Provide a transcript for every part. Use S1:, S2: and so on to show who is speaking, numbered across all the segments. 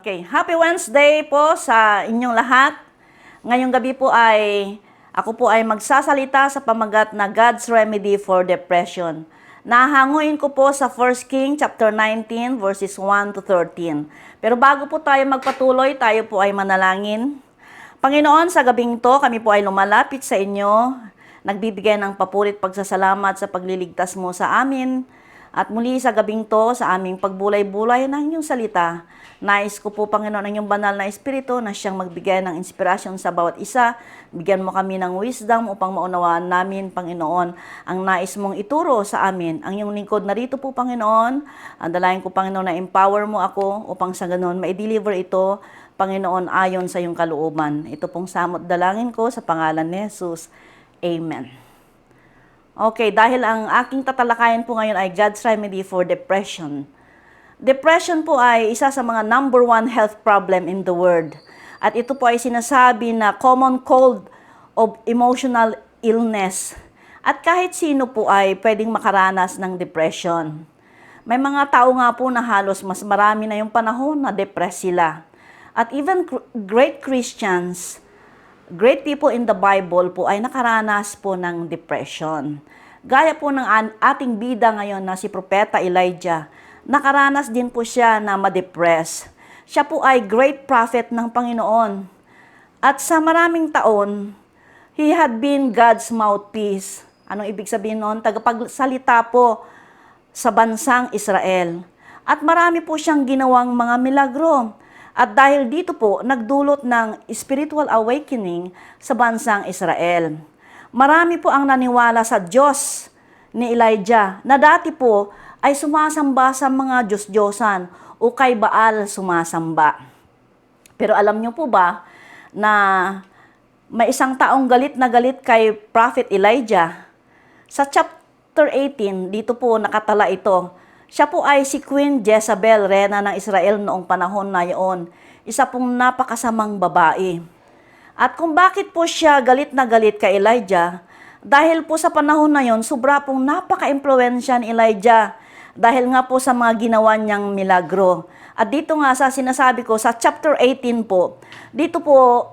S1: Okay, happy Wednesday po sa inyong lahat. Ngayong gabi po ako po ay magsasalita sa pamagat na God's Remedy for Depression. Nahanguin ko po sa 1 King chapter 19 verses 1 to 13. Pero bago po tayo magpatuloy, tayo po ay manalangin. Panginoon, sa gabing to, kami po ay lumalapit sa inyo, nagbibigay ng papurit pagsasalamat sa pagliligtas mo sa amin. At muli sa gabing to, sa aming pagbulay-bulay ng inyong salita, nais ko po, Panginoon, ang inyong banal na Espiritu na siyang magbigay ng inspirasyon sa bawat isa. Bigyan mo kami ng wisdom upang maunawaan namin, Panginoon, ang nais mong ituro sa amin. Ang iyong lingkod narito po, Panginoon. Ang dalayan ko, Panginoon, na empower mo ako upang sa ganoon ma-deliver ito, Panginoon, ayon sa iyong kalooban. Ito pong samot dalangin ko sa pangalan ni Jesus. Amen. Okay, dahil ang aking tatalakayan po ngayon ay God's Remedy for Depression. Depression po ay isa sa mga number one health problem in the world. At ito po ay sinasabi na common cold of emotional illness. At kahit sino po ay pwedeng makaranas ng depression. May mga tao nga po na halos mas marami na yung panahon na depressed sila. At even great Christians, great people in the Bible po ay nakaranas po ng depression. Gaya po ng ating bida ngayon na si Propeta Elijah, nakaranas din po siya na ma-depress. Siya po ay great prophet ng Panginoon. At sa maraming taon, he had been God's mouthpiece. Anong ibig sabihin noon? Tagapagsalita po sa bansang Israel. At marami po siyang ginawang mga milagro. At dahil dito po, nagdulot ng spiritual awakening sa bansang Israel. Marami po ang naniwala sa Diyos ni Elijah na dati po ay sumasamba sa mga Diyos-Diyosan o kay Baal sumasamba. Pero alam niyo po ba na may isang taong galit na galit kay Prophet Elijah? Sa chapter 18, dito po nakatala ito. Siya po ay si Queen Jezebel, reyna ng Israel noong panahon na iyon. Isa pong napakasamang babae. At kung bakit po siya galit na galit kay Elijah, dahil po sa panahon na yon, sobra pong napaka-impluwensya ni Elijah dahil nga po sa mga ginawa niyang milagro. At dito nga sa sinasabi ko, sa chapter 18 po, dito po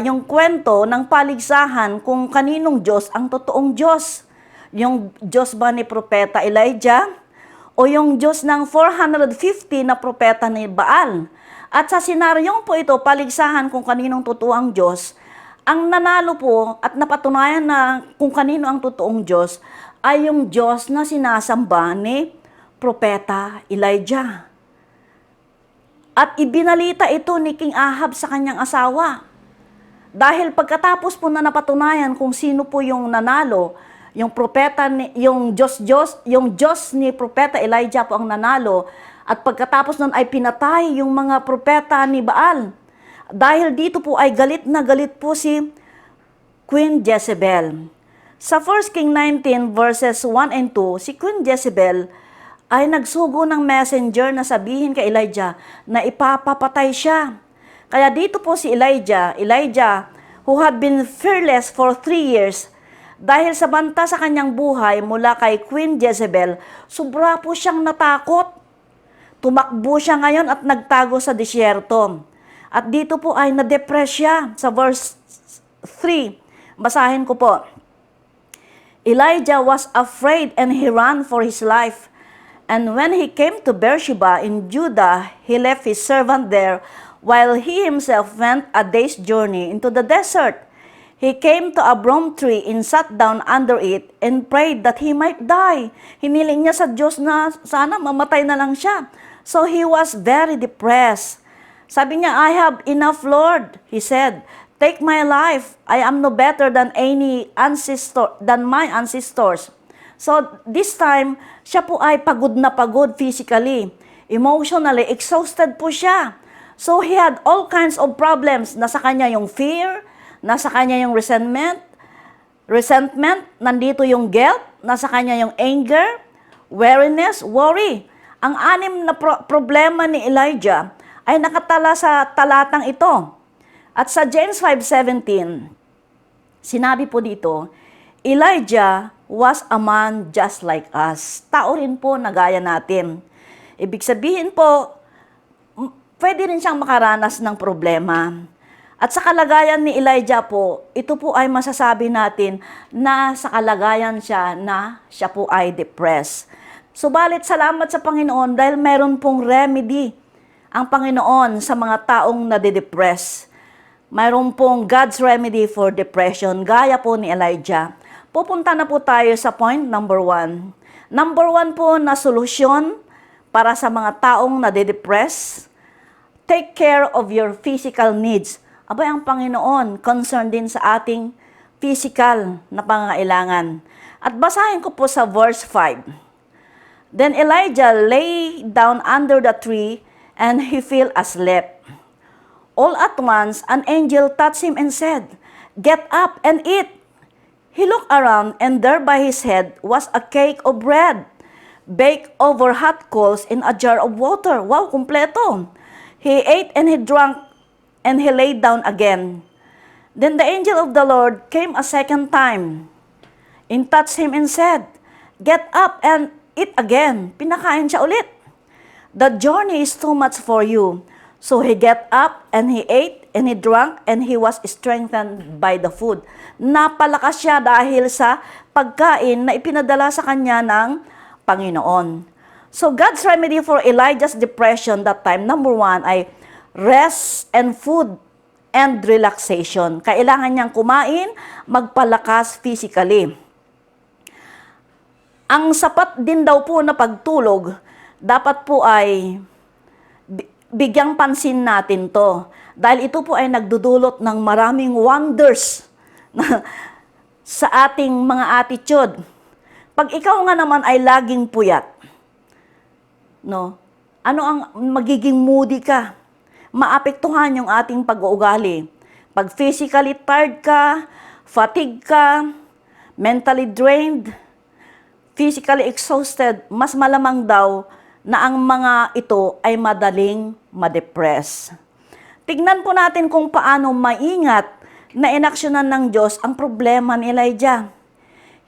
S1: yung kwento ng paligsahan kung kaninong Diyos ang totoong Diyos. Yung Diyos ba ni Propeta Elijah o yung Diyos ng 450 na propeta ni Baal? At sa senaryong po ito, paligsahan kung kaninong totoo ang Diyos, ang nanalo po at napatunayan na kung kanino ang totoong Diyos ay yung Diyos na sinasamba ni Propeta Elijah. At ibinalita ito ni King Ahab sa kanyang asawa. Dahil pagkatapos po na napatunayan kung sino po yung nanalo, yung propeta yung Diyos ni Propeta Elijah po ang nanalo, at pagkatapos nun ay pinatay yung mga propeta ni Baal. Dahil dito po ay galit na galit po si Queen Jezebel. Sa 1 King 19 verses 1 and 2, si Queen Jezebel ay nagsugo ng messenger na sabihin kay Elijah na ipapapatay siya. Kaya dito po si Elijah, who had been fearless for 3 years, dahil sa banta sa kanyang buhay mula kay Queen Jezebel, sobra po siyang natakot. Tumakbo siya ngayon at nagtago sa disyerto. At dito po ay na-depress siya sa verse 3. Basahin ko po. Elijah was afraid and he ran for his life. And when he came to Beersheba in Judah, he left his servant there, while he himself went a day's journey into the desert. He came to a broom tree and sat down under it and prayed that he might die. Hiniling niya sa Diyos na sana mamatay na lang siya. So he was very depressed. Sabi niya, I have enough, Lord, he said. Take my life. I am no better than my ancestors. So this time, siya po ay pagod na pagod physically. Emotionally, exhausted po siya. So he had all kinds of problems. Nasa kanya yung fear, nasa kanya yung resentment, nandito yung guilt, nasa kanya yung anger, weariness, worry. Ang 6 na problema ni Elijah ay nakatala sa talatang ito. At sa James 5:17, sinabi po dito, Elijah was a man just like us. Tao rin po na gaya natin. Ibig sabihin po, pwede rin siyang makaranas ng problema. At sa kalagayan ni Elijah po, ito po ay masasabi natin na sa kalagayan siya na siya po ay depressed. Subalit salamat sa Panginoon dahil meron pong remedy ang Panginoon sa mga taong nade-depress. Mayroon pong God's remedy for depression, gaya po ni Elijah. Pupunta na po tayo sa point number 1. Number 1 po na solusyon para sa mga taong nade-depress. Take care of your physical needs. Abay, ang Panginoon, concerned din sa ating physical na pangangailangan. At basahin ko po sa verse 5. Then Elijah lay down under the tree and he fell asleep. All at once, an angel touched him and said, Get up and eat. He looked around, and there by his head was a cake of bread, baked over hot coals in a jar of water. Wow, kumpleto. He ate and he drank and he laid down again. Then the angel of the Lord came a second time and touched him and said, "Get up and eat again." Pinakain siya ulit. "The journey is too much for you." So he get up and he ate and he drank and he was strengthened by the food. Napalakas siya dahil sa pagkain na ipinadala sa kanya ng Panginoon. So God's remedy for Elijah's depression that time, number 1 ay rest and food and relaxation. Kailangan niyang kumain, magpalakas physically. Ang sapat din daw po na pagtulog, dapat po ay bigyang pansin natin to. Dahil ito po ay nagdudulot ng maraming wonders sa ating mga attitude. Pag ikaw nga naman ay laging puyat, no? Ano ang magiging moody ka? Maapektuhan yung ating pag-uugali. Pag physically tired ka, fatigue ka, mentally drained, physically exhausted, mas malamang daw na ang mga ito ay madaling ma-depress. Tignan po natin kung paano maingat na inaksyonan ng Diyos ang problema ni Elijah.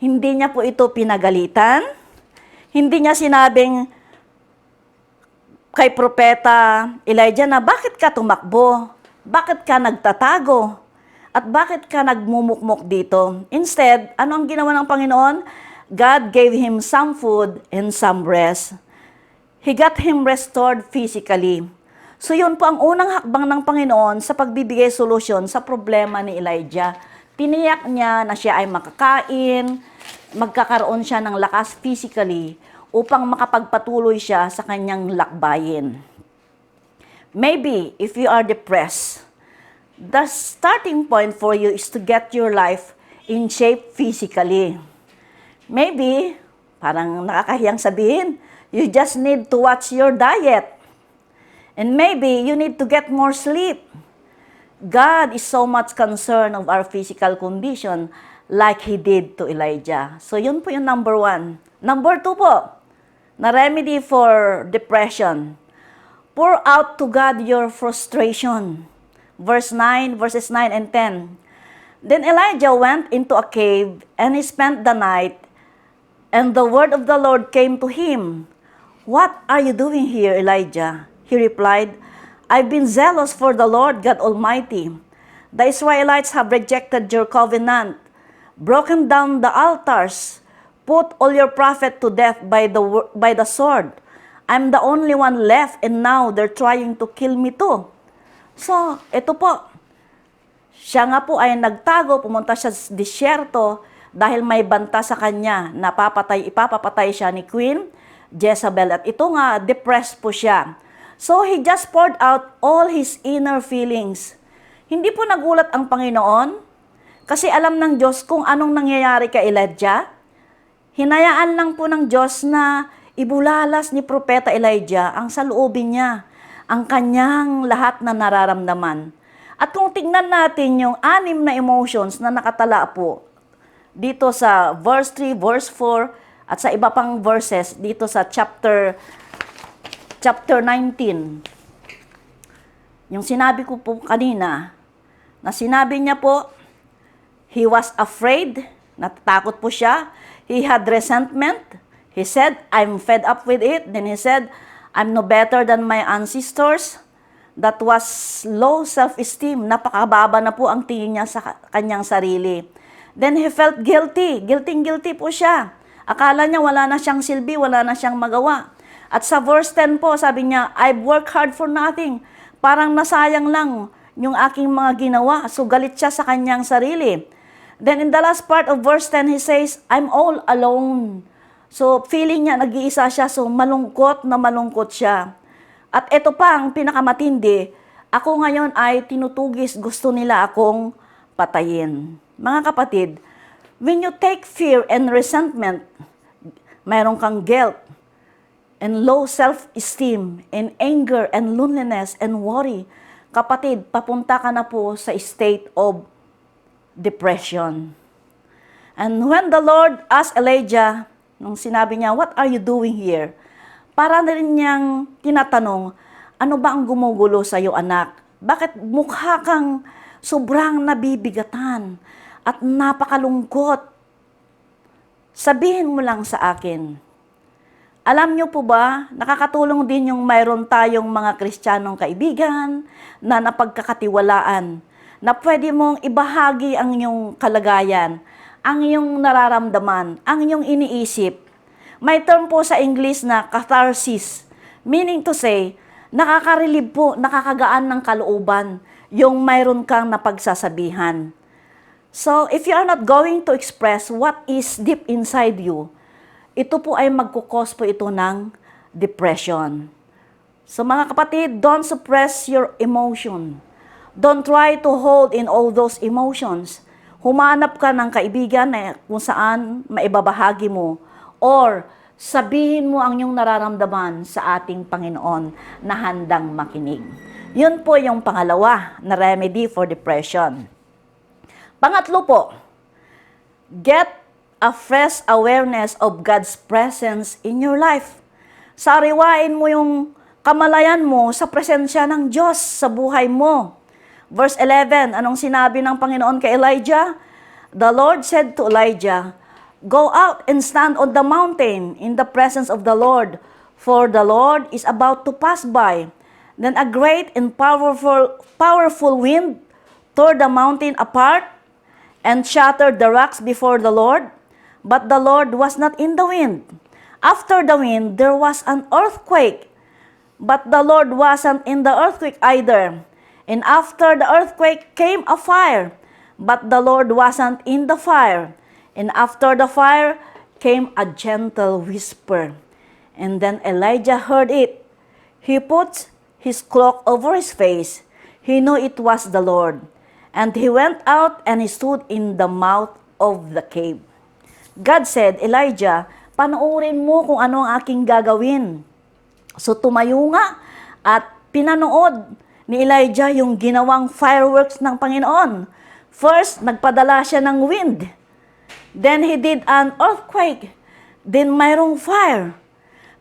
S1: Hindi niya po ito pinagalitan. Hindi niya sinabing kay Propeta Elijah na bakit ka tumakbo? Bakit ka nagtatago? At bakit ka nagmumukmok dito? Instead, ano ang ginawa ng Panginoon? God gave him some food and some rest. He got him restored physically. So yun po ang unang hakbang ng Panginoon sa pagbibigay solusyon sa problema ni Elijah. Tiniyak niya na siya ay makakain, magkakaroon siya ng lakas physically upang makapagpatuloy siya sa kanyang lakbayin. Maybe if you are depressed, the starting point for you is to get your life in shape physically. Maybe, parang nakakahiyang sabihin, you just need to watch your diet. And maybe you need to get more sleep. God is so much concerned of our physical condition like He did to Elijah. So yun po yung number 1. Number 2 po, na remedy for depression. Pour out to God your frustration. Verses 9 and 10. Then Elijah went into a cave and he spent the night, and the word of the Lord came to him. "What are you doing here, Elijah?" He replied, "I've been zealous for the Lord God Almighty. The Israelites have rejected your covenant, broken down the altars, put all your prophets to death by the sword. I'm the only one left and now they're trying to kill me too." So, ito po. Siya nga po ay nagtago, pumunta siya sa disyerto dahil may banta sa kanya na ipapapatay siya ni Queen Jezebel. At ito nga, depressed po siya. So, he just poured out all his inner feelings. Hindi po nagulat ang Panginoon kasi alam ng Diyos kung anong nangyayari kay Elijah. Hinayaan lang po ng Diyos na ibulalas ni Propeta Elijah ang saloobin niya, ang kanyang lahat na nararamdaman. At kung tignan natin yung 6 na emotions na nakatala po dito sa verse 3, verse 4, at sa iba pang verses dito sa chapter 19. Yung sinabi ko po kanina, na sinabi niya po, he was afraid, natatakot po siya. He had resentment. He said, "I'm fed up with it." Then he said, "I'm no better than my ancestors." That was low self-esteem. Napakababa na po ang tingin niya sa kanyang sarili. Then he felt guilty. Guilty po siya. Akala niya wala na siyang silbi, wala na siyang magawa. At sa verse 10 po, sabi niya, "I've worked hard for nothing." Parang nasayang lang yung aking mga ginawa. So galit siya sa kanyang sarili. Then in the last part of verse 10, he says, "I'm all alone." So feeling niya, nag-iisa siya. So malungkot siya. At ito pa ang pinakamatindi, ako ngayon ay tinutugis, gusto nila akong patayin. Mga kapatid, when you take fear and resentment, mayroon kang guilt, and low self-esteem, and anger, and loneliness, and worry, kapatid, papunta ka na po sa state of depression. And when the Lord asked Elijah nung sinabi niya, "What are you doing here?" Para na rin niyang tinatanong, ano ba ang gumugulo sa iyo, anak? Bakit mukha kang sobrang nabibigatan at napakalungkot? Sabihin mo lang sa akin. Alam niyo po ba, nakakatulong din yung mayroon tayong mga Kristiyanong kaibigan na napagkakatiwalaan, na pwede mong ibahagi ang iyong kalagayan, ang iyong nararamdaman, ang iyong iniisip. May term po sa English na catharsis, meaning to say, nakaka-relieve po, nakakagaan ng kalooban yung mayroon kang napagsasabihan. So, if you are not going to express what is deep inside you, ito po ay magkukos po ito ng depression. So mga kapatid, don't suppress your emotion. Don't try to hold in all those emotions. Humanap ka ng kaibigan na kung saan maibabahagi mo or sabihin mo ang iyong nararamdaman sa ating Panginoon na handang makinig. Yun po yung pangalawa na remedy for depression. Pangatlo po, get a fresh awareness of God's presence in your life. Sariwain mo yung kamalayan mo sa presensya ng Diyos sa buhay mo. Verse 11, anong sinabi ng Panginoon kay Elijah? The Lord said to Elijah, "Go out and stand on the mountain in the presence of the Lord, for the Lord is about to pass by." Then a great and powerful wind tore the mountain apart and shattered the rocks before the Lord, but the Lord was not in the wind. After the wind, there was an earthquake, but the Lord wasn't in the earthquake either. And after the earthquake came a fire, but the Lord wasn't in the fire. And after the fire came a gentle whisper. And then Elijah heard it. He put his cloak over his face. He knew it was the Lord. And he went out and he stood in the mouth of the cave. God said, Elijah, panoorin mo kung ano ang aking gagawin. So tumayo nga at pinanood ni Elijah yung ginawang fireworks ng Panginoon. First, nagpadala siya ng wind. Then he did an earthquake. Then mayroong fire.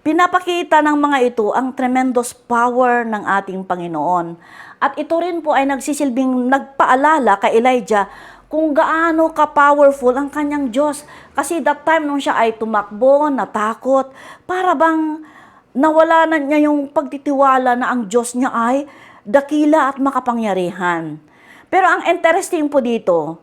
S1: Pinapakita ng mga ito ang tremendous power ng ating Panginoon. At ito rin po ay nagsisilbing nagpaalala kay Elijah kung gaano ka-powerful ang kanyang Diyos. Kasi that time nung siya ay tumakbo, natakot, para bang nawala na niya yung pagtitiwala na ang Diyos niya ay dakila at makapangyarihan. Pero ang interesting po dito,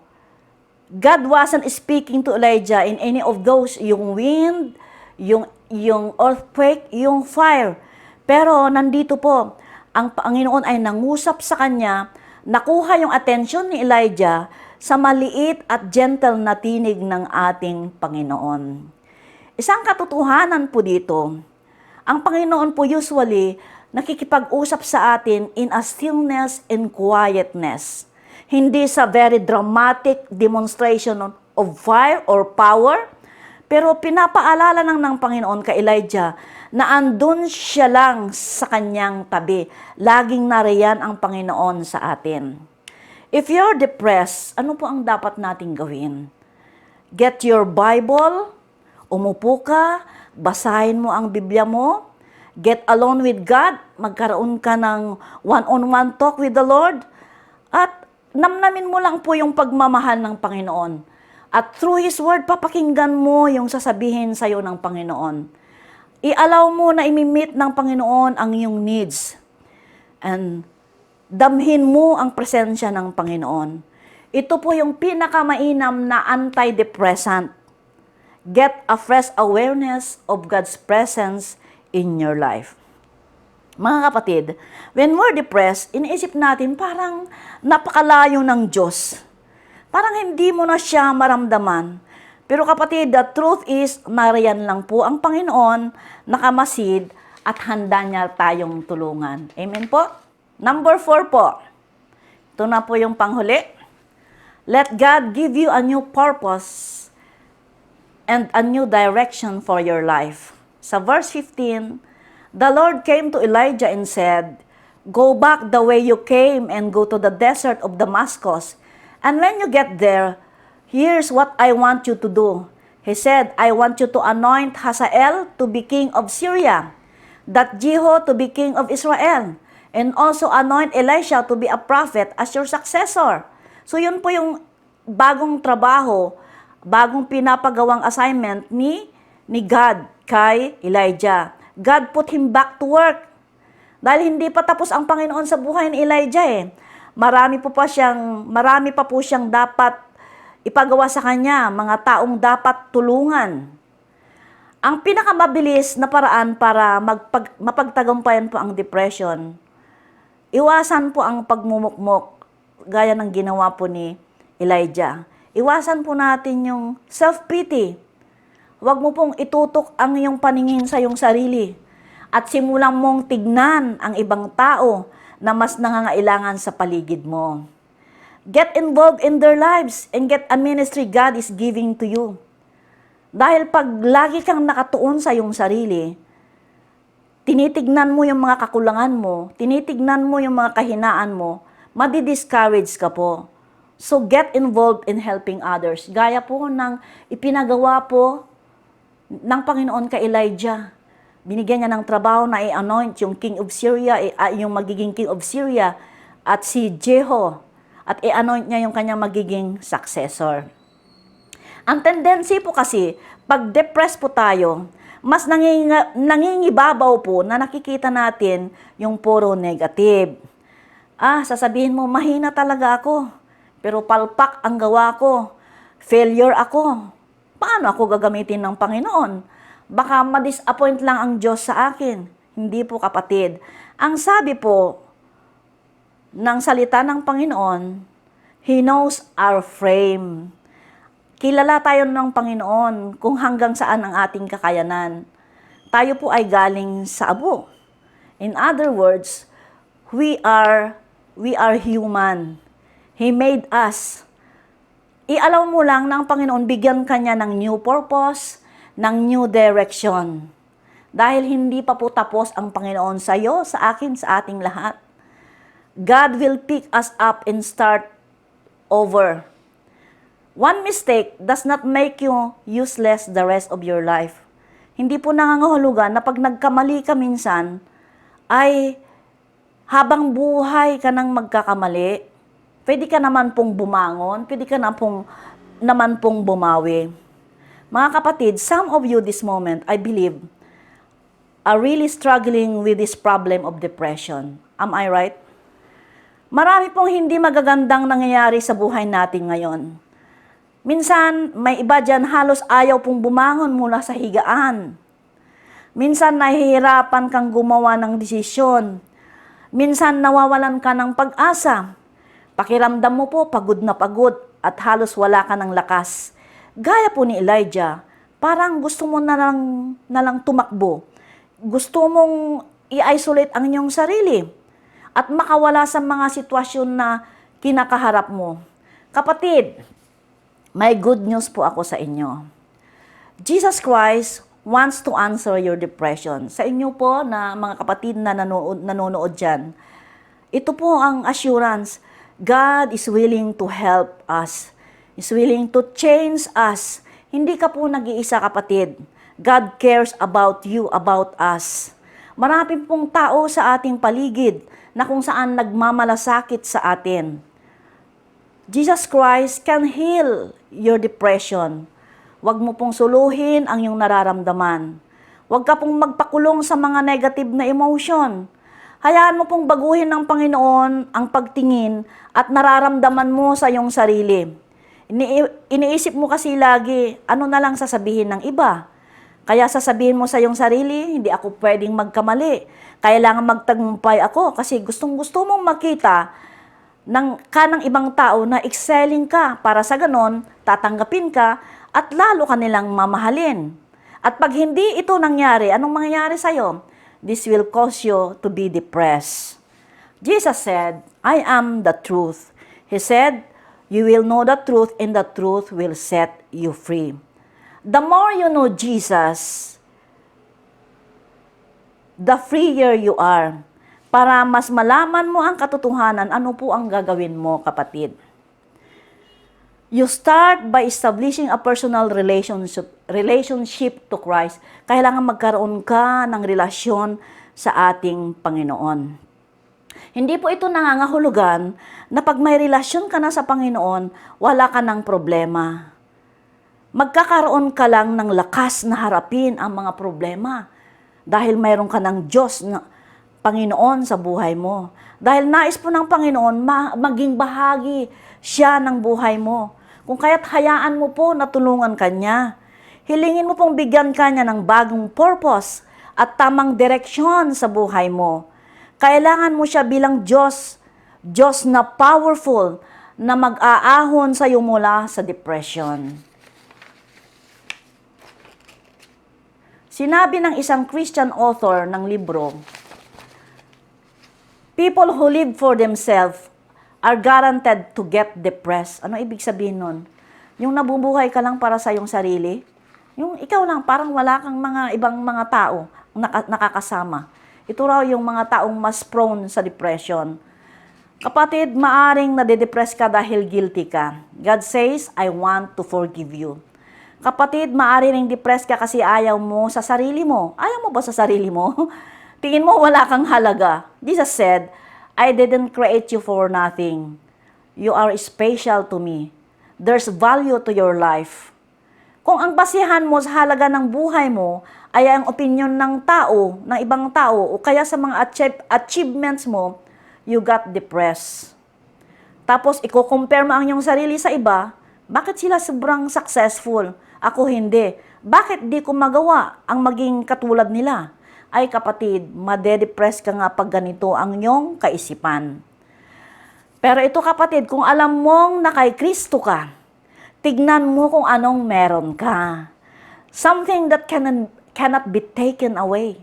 S1: God wasn't speaking to Elijah in any of those, yung wind, yung earthquake, yung fire. Pero nandito po, ang Panginoon ay nangusap sa kanya, nakuha yung atensyon ni Elijah sa maliit at gentle na tinig ng ating Panginoon. Isang katotohanan po dito, ang Panginoon po usually nakikipag-usap sa atin in a stillness and quietness. Hindi sa very dramatic demonstration of fire or power, pero pinapaalala ng Panginoon kay Elijah na andun siya lang sa kanyang tabi. Laging nariyan ang Panginoon sa atin. If you're depressed, ano po ang dapat nating gawin? Get your Bible, umupo ka, basahin mo ang Biblia mo, get alone with God, magkaroon ka ng one-on-one talk with the Lord, at namnamin mo lang po yung pagmamahal ng Panginoon. At through His Word, papakinggan mo yung sasabihin sa'yo ng Panginoon. I-allow mo na imimit ng Panginoon ang iyong needs. And damhin mo ang presensya ng Panginoon. Ito po yung pinakamainam na antidepressant. Get a fresh awareness of God's presence in your life. Mga kapatid, when we're depressed, iniisip natin parang napakalayo ng Diyos. Parang hindi mo na siya maramdaman. Pero kapatid, the truth is, nariyan lang po ang Panginoon, nakamasid, at handa niya tayong tulungan. Amen po? Number 4 po. Ito na po yung panghuli. Let God give you a new purpose and a new direction for your life. Sa verse 15, the Lord came to Elijah and said, "Go back the way you came and go to the desert of Damascus. And when you get there, here's what I want you to do. He said, I want you to anoint Hazael to be king of Syria, that Jehu to be king of Israel, and also anoint Elisha to be a prophet as your successor. So yun po yung bagong trabaho, bagong pinapagawang assignment ni God kay Elijah. God put him back to work. Dahil hindi pa tapos ang Panginoon sa buhay ni Elijah eh. Marami pa po siyang dapat ipagawa sa kanya, mga taong dapat tulungan. Ang pinakamabilis na paraan para mapagtagumpayan po ang depression, iwasan po ang pagmumukmok gaya ng ginawa po ni Elijah. Iwasan po natin yung self-pity. Huwag mo pong itutok ang iyong paningin sa iyong sarili at simulan mong tignan ang ibang tao na mas nangangailangan sa paligid mo. Get involved in their lives and get a ministry God is giving to you. Dahil pag lagi kang nakatuon sa iyong sarili, tinitignan mo yung mga kakulangan mo, tinitignan mo yung mga kahinaan mo, madi-discourage ka po. So get involved in helping others. Gaya po ng ipinagawa po ng Panginoon kay Elijah. Binigyan niya ng trabaho na i-anoint yung king of Syria, yung magiging king of Syria, at si Jehu, at i-anoint niya yung kanyang magiging successor. Ang tendency po kasi, pag depressed po tayo, mas nangingibabaw po na nakikita natin yung puro negative. Sasabihin mo, mahina talaga ako, pero palpak ang gawa ko, failure ako. Paano ako gagamitin ng Panginoon? Baka ma-disappoint lang ang Diyos sa akin. Hindi po kapatid. Ang sabi po ng salita ng Panginoon, He knows our frame. Kilala tayo ng Panginoon kung hanggang saan ang ating kakayanan. Tayo po ay galing sa abo. In other words, we are human. He made us. Ialaw mo lang ng Panginoon, bigyan kanya ng new purpose, ng new direction. Dahil hindi pa po tapos ang Panginoon sa iyo, sa akin, sa ating lahat. God will pick us up and start over. One mistake does not make you useless the rest of your life. Hindi po nangangahulugan na pag nagkamali ka minsan, ay habang buhay ka nang magkakamali, pwede ka naman pong bumangon, pwede ka naman pong bumawi. Mga kapatid, some of you this moment, I believe, are really struggling with this problem of depression. Am I right? Marami pong hindi magagandang nangyayari sa buhay natin ngayon. Minsan, may iba dyan halos ayaw pong bumangon mula sa higaan. Minsan, nahihirapan kang gumawa ng desisyon. Minsan, nawawalan ka ng pag-asa. Pakiramdam mo po, pagod na pagod at halos wala ka ng lakas. Gaya po ni Elijah, parang gusto mo na lang tumakbo. Gusto mong i-isolate ang inyong sarili at makawala sa mga sitwasyon na kinakaharap mo. Kapatid, may good news po ako sa inyo. Jesus Christ wants to answer your depression. Sa inyo po na mga kapatid na nanonood dyan, ito po ang assurance. God is willing to help us. Is willing to change us. Hindi ka po nag-iisa, kapatid. God cares about you, about us. Marami pong tao sa ating paligid na kung saan nagmamalasakit sa atin. Jesus Christ can heal your depression. Huwag mo pong suluhin ang iyong nararamdaman. Huwag ka pong magpakulong sa mga negative na emotion. Hayaan mo pong baguhin ng Panginoon ang pagtingin at nararamdaman mo sa iyong sarili. Iniisip mo kasi lagi, ano na lang sasabihin ng iba. Kaya sasabihin mo sa iyong sarili, hindi ako pwedeng magkamali. Kailangan magtagumpay ako kasi gustong-gusto mong makita ng ibang tao na excelling ka para sa ganon, tatanggapin ka at lalo ka nilang mamahalin. At pag hindi ito nangyari, anong mangyayari sa'yo? This will cause you to be depressed. Jesus said, I am the truth. He said, you will know the truth and the truth will set you free. The more you know Jesus, the freer you are. Para mas malaman mo ang katotohanan, ano po ang gagawin mo, kapatid. You start by establishing a personal relationship to Christ. Kailangan magkaroon ka ng relasyon sa ating Panginoon. Hindi po ito nangangahulugan na pag may relasyon ka na sa Panginoon, wala ka ng problema. Magkakaroon ka lang ng lakas na harapin ang mga problema dahil mayroon ka ng Diyos na Panginoon sa buhay mo. Dahil nais po ng Panginoon maging bahagi siya ng buhay mo. Kung kaya't hayaan mo po na tulungan ka niya. Hilingin mo pong bigyan ka niya ng bagong purpose at tamang direksyon sa buhay mo. Kailangan mo siya bilang Diyos, Diyos na powerful, na mag-aahon sa iyo mula sa depression. Sinabi ng isang Christian author ng libro, people who live for themselves are guaranteed to get depressed. Ano ibig sabihin nun? Yung nabubuhay ka lang para sa iyong sarili, yung ikaw lang, parang wala kang mga ibang mga tao nakakasama. Ito raw yung mga taong mas prone sa depression. Kapatid, maaring nade-depress ka dahil guilty ka. God says, I want to forgive you. Kapatid, maaring depressed ka kasi ayaw mo sa sarili mo. Ayaw mo ba sa sarili mo? Tingin mo wala kang halaga. Jesus said, I didn't create you for nothing. You are special to me. There's value to your life. Kung ang basihan mo sa halaga ng buhay mo ay ang opinion ng tao, ng ibang tao, o kaya sa mga achievements mo, you got depressed. Tapos, i-compare mo ang iyong sarili sa iba, bakit sila sobrang successful? Ako hindi. Bakit di ko magawa ang maging katulad nila? Ay kapatid, madedepress ka nga pag ganito ang iyong kaisipan. Pero ito kapatid, kung alam mong na kay Kristo ka, tignan mo kung anong meron ka. Something that cannot be taken away.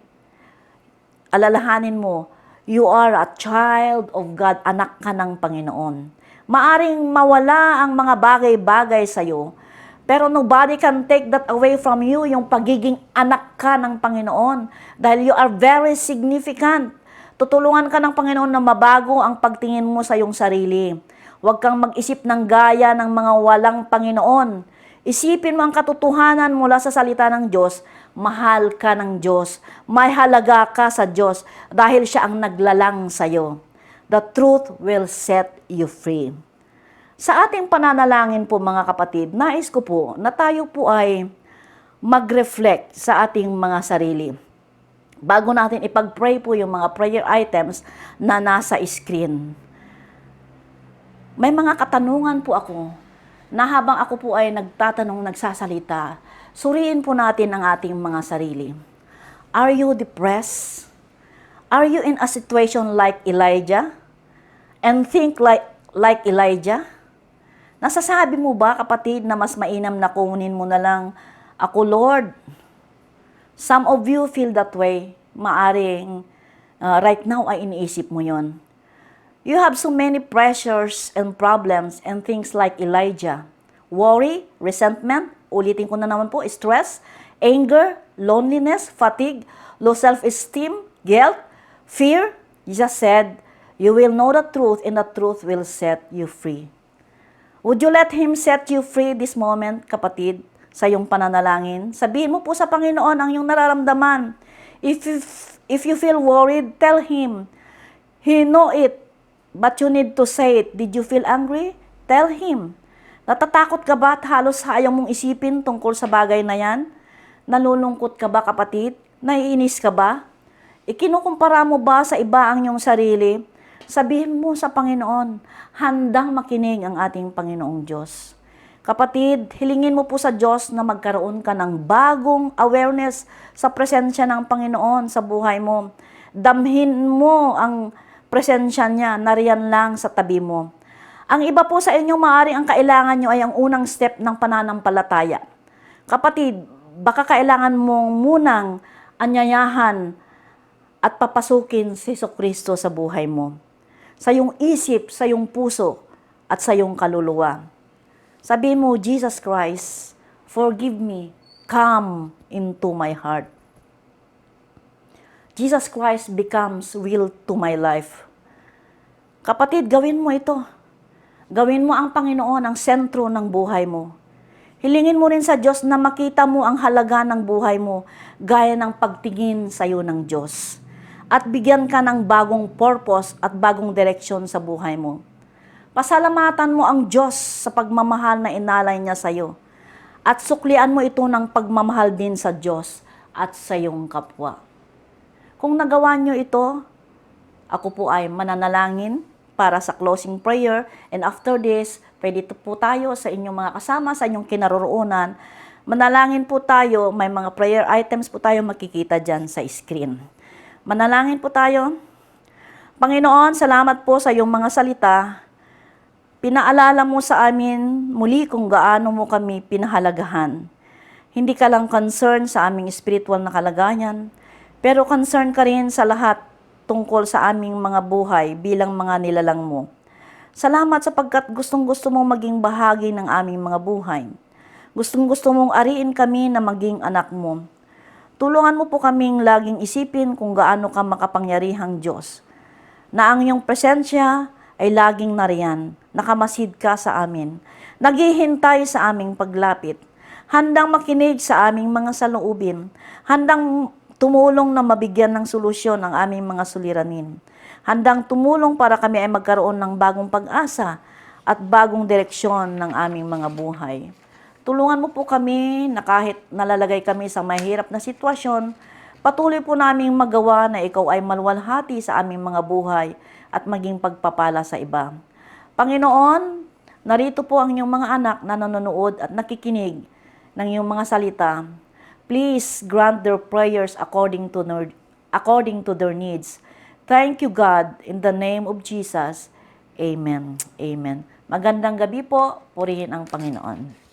S1: Alalahanin mo, you are a child of God, anak ka ng Panginoon. Maaring mawala ang mga bagay-bagay sa iyo, pero nobody can take that away from you, yung pagiging anak ka ng Panginoon. Dahil you are very significant. Tutulungan ka ng Panginoon na mabago ang pagtingin mo sa iyong sarili. Huwag kang mag-isip ng gaya ng mga walang Panginoon. Isipin mo ang katotohanan mula sa salita ng Diyos. Mahal ka ng Diyos. May halaga ka sa Diyos dahil siya ang naglalang sa iyo. The truth will set you free. Sa ating pananalangin po mga kapatid, nais ko po na tayo po ay mag-reflect sa ating mga sarili. Bago natin ipag-pray po yung mga prayer items na nasa screen. May mga katanungan po ako na habang ako po ay nagsasalita, suriin po natin ang ating mga sarili. Are you depressed? Are you in a situation like Elijah? And think like Elijah? Nasasabi mo ba, kapatid, na mas mainam na kunin mo na lang, ako, Lord? Some of you feel that way. Maaring right now ay iniisip mo yon. You have so many pressures and problems and things like Elijah. Worry, resentment, ulitin ko na naman po, stress, anger, loneliness, fatigue, low self-esteem, guilt, fear. Jesus said, you will know the truth and the truth will set you free. Would you let Him set you free this moment, kapatid, sa iyong pananalangin? Sabihin mo po sa Panginoon ang iyong nararamdaman. If you feel worried, tell Him. He know it, but you need to say it. Did you feel angry? Tell Him. Natatakot ka ba at halos ayaw mong isipin tungkol sa bagay na yan? Nalulungkot ka ba, kapatid? Naiinis ka ba? Ikinukumpara mo ba sa iba ang iyong sarili? Sabihin mo sa Panginoon, handang makinig ang ating Panginoong Diyos. Kapatid, hilingin mo po sa Diyos na magkaroon ka ng bagong awareness sa presensya ng Panginoon sa buhay mo. Damhin mo ang presensya niya, nariyan lang sa tabi mo. Ang iba po sa inyo, maaaring ang kailangan nyo ay ang unang step ng pananampalataya. Kapatid, baka kailangan mong munang anyayahan at papasukin si Jesucristo sa buhay mo. Sa iyong isip, sa iyong puso, at sa iyong kaluluwa. Sabihin mo, Jesus Christ, forgive me, come into my heart. Jesus Christ becomes will to my life. Kapatid, gawin mo ito. Gawin mo ang Panginoon ang sentro ng buhay mo. Hilingin mo rin sa Diyos na makita mo ang halaga ng buhay mo gaya ng pagtingin sa iyo ng Diyos. At bigyan ka ng bagong purpose at bagong direksyon sa buhay mo. Pasalamatan mo ang Diyos sa pagmamahal na inalay niya sa iyo. At suklian mo ito ng pagmamahal din sa Diyos at sa iyong kapwa. Kung nagawa niyo ito, ako po ay mananalangin para sa closing prayer. And after this, pwede po tayo sa inyong mga kasama, sa inyong kinaroroonan. Manalangin po tayo, may mga prayer items po tayo makikita dyan sa screen. Manalangin po tayo. Panginoon, salamat po sa iyong mga salita. Pinaalala mo sa amin muli kung gaano mo kami pinahalagahan. Hindi ka lang concern sa aming spiritual na kalagayan, pero concern ka rin sa lahat tungkol sa aming mga buhay bilang mga nilalang mo. Salamat sapagkat gustong-gusto mong maging bahagi ng aming mga buhay. Gustong-gusto mong ariin kami na maging anak mo. Tulungan mo po kaming laging isipin kung gaano ka makapangyarihang Diyos, na ang iyong presensya ay laging nariyan, nakamasid ka sa amin, naghihintay sa aming paglapit, handang makinig sa aming mga saloobin, handang tumulong na mabigyan ng solusyon ang aming mga suliranin, handang tumulong para kami ay magkaroon ng bagong pag-asa at bagong direksyon ng aming mga buhay. Tulungan mo po kami na kahit nalalagay kami sa mahirap na sitwasyon, patuloy po naming magawa na ikaw ay maluwalhati sa aming mga buhay at maging pagpapala sa iba. Panginoon, narito po ang iyong mga anak na nanonood at nakikinig ng iyong mga salita. Please grant their prayers according to their needs. Thank you, God, in the name of Jesus. Amen. Amen. Magandang gabi po. Purihin ang Panginoon.